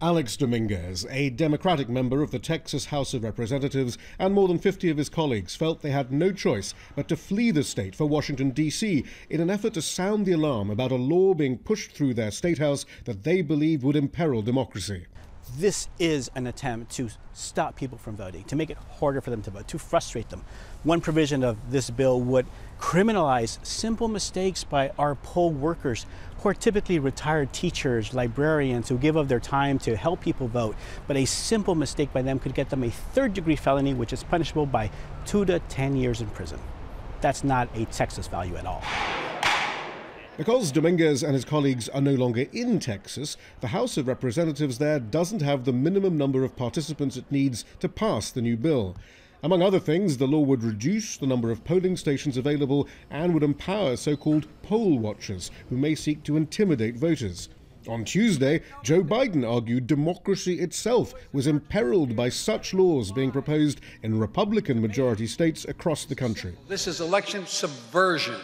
Alex Dominguez, a Democratic member of the Texas House of Representatives, and more than 50 of his colleagues felt they had no choice but to flee the state for Washington, D.C. in an effort to sound the alarm about a law being pushed through their state house that they believed would imperil democracy. This is an attempt to stop people from voting, to make it harder for them to vote, to frustrate them. One provision of this bill would criminalize simple mistakes by our poll workers, who are typically retired teachers, librarians, who give of their time to help people vote. But a simple mistake by them could get them a third-degree felony, which is punishable by 2 to 10 years in prison. That's not a Texas value at all. Because Dominguez and his colleagues are no longer in Texas, the House of Representatives there doesn't have the minimum number of participants it needs to pass the new bill. Among other things, the law would reduce the number of polling stations available and would empower so-called poll watchers, who may seek to intimidate voters. On Tuesday, Joe Biden argued democracy itself was imperiled by such laws being proposed in Republican-majority states across the country. This is election subversion.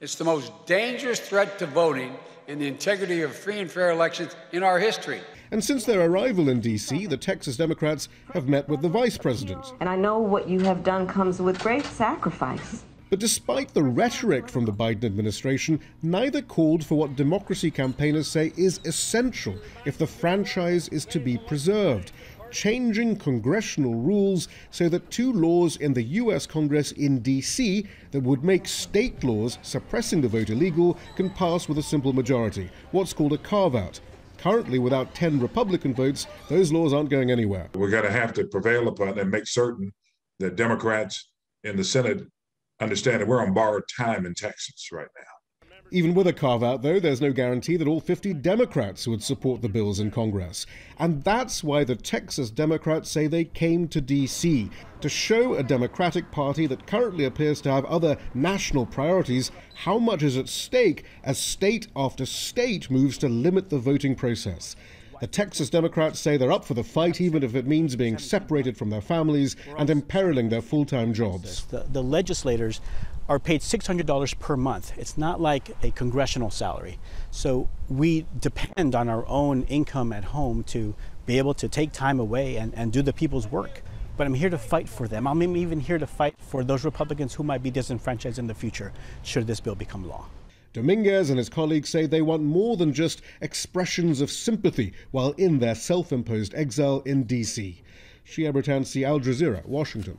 It's the most dangerous threat to voting and the integrity of free and fair elections in our history. And since their arrival in D.C., the Texas Democrats have met with the vice president. And I know what you have done comes with great sacrifice. But despite the rhetoric from the Biden administration, neither called for what democracy campaigners say is essential if the franchise is to be preserved: changing congressional rules so that two laws in the U.S. Congress in D.C. that would make state laws suppressing the vote illegal can pass with a simple majority, what's called a carve-out. Currently, without 10 Republican votes, those laws aren't going anywhere. We're going to have to prevail upon and make certain that Democrats in the Senate understand that we're on borrowed time in Texas right now. Even with a carve-out, though, there's no guarantee that all 50 Democrats would support the bills in Congress. And that's why the Texas Democrats say they came to D.C. to show a Democratic Party that currently appears to have other national priorities how much is at stake as state after state moves to limit the voting process. The Texas Democrats say they're up for the fight, even if it means being separated from their families and imperiling their full-time jobs. The legislators are paid $600 per month. It's not like a congressional salary. So we depend on our own income at home to be able to take time away and do the people's work. But I'm here to fight for them. I'm even here to fight for those Republicans who might be disenfranchised in the future should this bill become law. Dominguez and his colleagues say they want more than just expressions of sympathy while in their self-imposed exile in D.C. Shihab, Rattansi, Jazeera, Washington.